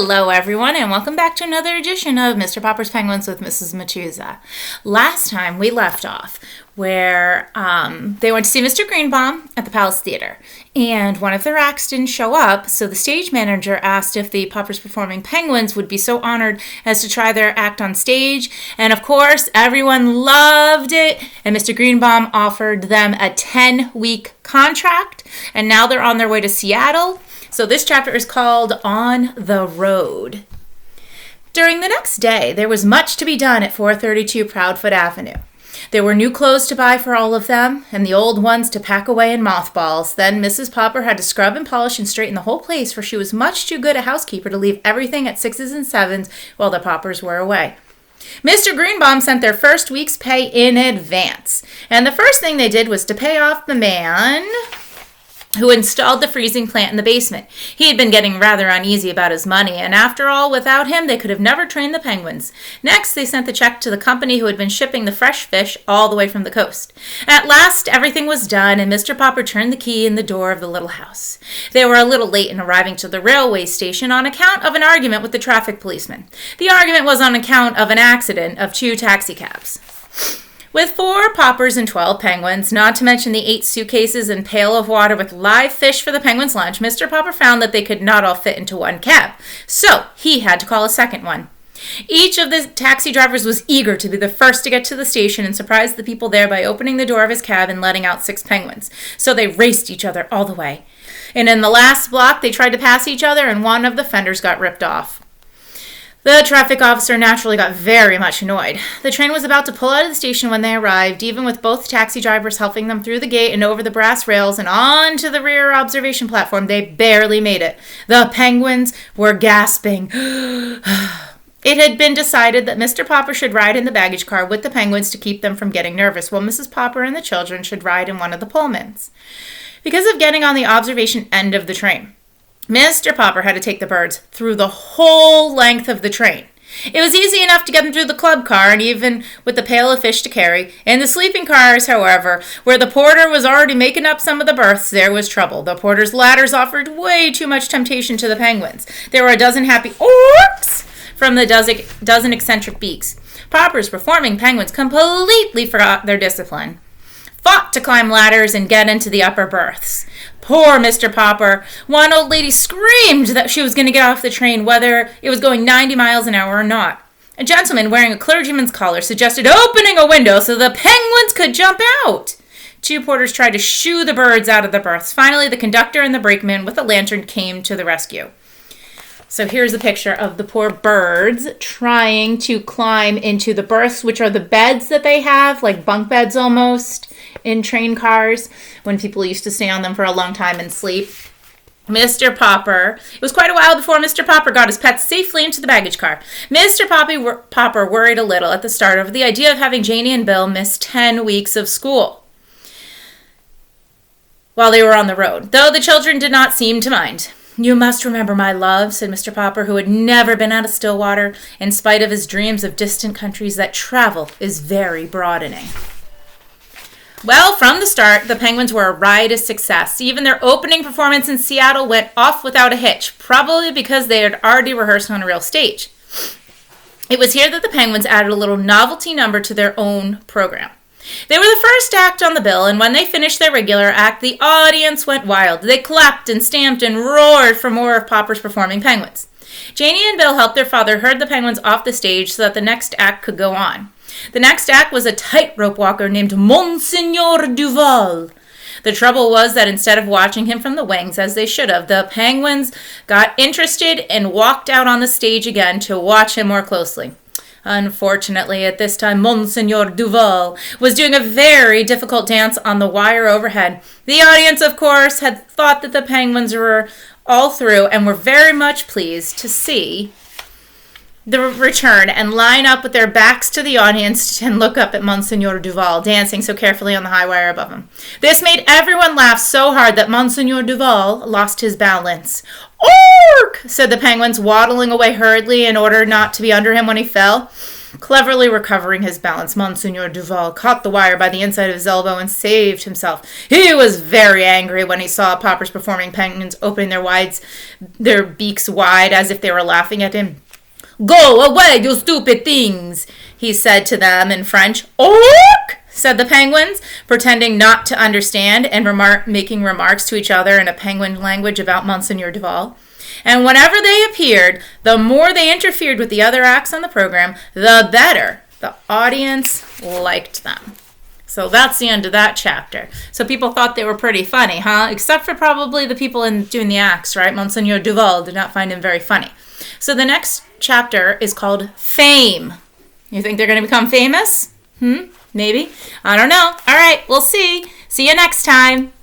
Hello everyone and welcome back to another edition of Mr. Popper's Penguins with Mrs.Matuza. Last time we left off where they went to see Mr. Greenbaum at the Palace Theater, and one of their acts didn't show up, so the stage manager asked if the Popper's Performing Penguins would be so honored as to try their act on stage, and of course everyone loved it, and Mr. Greenbaum offered them a 10-week contract, and now they're on their way to Seattle. So this chapter is called On the Road. During the next day, there was much to be done at 432 Proudfoot Avenue. There were new clothes to buy for all of them, and the old ones to pack away in mothballs. Then Mrs. Popper had to scrub and polish and straighten the whole place, for she was much too good a housekeeper to leave everything at 6s and 7s while the Poppers were away. Mr. Greenbaum sent their first week's pay in advance, and the first thing they did was to pay off the man who installed the freezing plant in the basement. He had been getting rather uneasy about his money, and after all, without him, they could have never trained the penguins. Next, they sent the check to the company who had been shipping the fresh fish all the way from the coast. At last, everything was done, and Mr. Popper turned the key in the door of the little house. They were a little late in arriving to the railway station on account of an argument with the traffic policeman. The argument was on account of an accident of 2 taxicabs. With 4 poppers and 12 penguins, not to mention the 8 suitcases and pail of water with live fish for the penguins' lunch, Mr. Popper found that they could not all fit into one cab, so he had to call a second one. Each of the taxi drivers was eager to be the first to get to the station and surprise the people there by opening the door of his cab and letting out 6 penguins, so they raced each other all the way. And in the last block, they tried to pass each other, and one of the fenders got ripped off. The traffic officer naturally got very much annoyed. The train was about to pull out of the station when they arrived, even with both taxi drivers helping them through the gate and over the brass rails and onto the rear observation platform. They barely made it. The penguins were gasping. It had been decided that Mr. Popper should ride in the baggage car with the penguins to keep them from getting nervous, while Mrs. Popper and the children should ride in one of the Pullmans. Because of getting on the observation end of the train, Mr. Popper had to take the birds through the whole length of the train. It was easy enough to get them through the club car, and even with the pail of fish to carry. In the sleeping cars, however, where the porter was already making up some of the berths, there was trouble. The porter's ladders offered way too much temptation to the penguins. There were a dozen happy orks from the dozen eccentric beaks. Popper's performing penguins completely forgot their discipline, fought to climb ladders and get into the upper berths. Poor Mr. Popper. One old lady screamed that she was going to get off the train whether it was going 90 miles an hour or not. A gentleman wearing a clergyman's collar suggested opening a window so the penguins could jump out. 2 porters tried to shoo the birds out of the berths. Finally, the conductor and the brakeman with a lantern came to the rescue. So here's a picture of the poor birds trying to climb into the berths, which are the beds that they have, like bunk beds almost, in train cars, when people used to stay on them for a long time and sleep. Mr. Popper. It was quite a while before Mr. Popper got his pets safely into the baggage car. Mr. Popper worried a little at the start over the idea of having Janie and Bill miss 10 weeks of school while they were on the road, though the children did not seem to mind. "You must remember, my love," said Mr. Popper, who had never been out of Stillwater, in spite of his dreams of distant countries, "that travel is very broadening." Well, from the start, the Penguins were a riotous success. Even their opening performance in Seattle went off without a hitch, probably because they had already rehearsed on a real stage. It was here that the Penguins added a little novelty number to their own program. They were the first act on the bill, and when they finished their regular act, the audience went wild. They clapped and stamped and roared for more of Popper's Performing Penguins. Janie and Bill helped their father herd the penguins off the stage so that the next act could go on. The next act was a tightrope walker named Monseigneur Duval. The trouble was that instead of watching him from the wings, as they should have, the penguins got interested and walked out on the stage again to watch him more closely. Unfortunately, at this time, Monseigneur Duval was doing a very difficult dance on the wire overhead. The audience, of course, had thought that the penguins were all through and were very much pleased to see the return and line up with their backs to the audience and look up at Monseigneur Duval dancing so carefully on the high wire above him. This made everyone laugh so hard that Monseigneur Duval lost his balance. "Ork!" said the penguins, waddling away hurriedly in order not to be under him when he fell. Cleverly recovering his balance, Monsieur Duval caught the wire by the inside of his elbow and saved himself. He was very angry when he saw Popper's performing penguins opening their beaks wide as if they were laughing at him. "Go away, you stupid things," he said to them in French. "Ork!" said the penguins, pretending not to understand and making remarks to each other in a penguin language about Monsieur Duval. And whenever they appeared, the more they interfered with the other acts on the program, the better the audience liked them. So that's the end of that chapter. So people thought they were pretty funny, huh? Except for probably the people doing the acts, right? Monsieur Duval did not find him very funny. So the next chapter is called Fame. You think they're going to become famous? Maybe. I don't know. All right, we'll see. See you next time.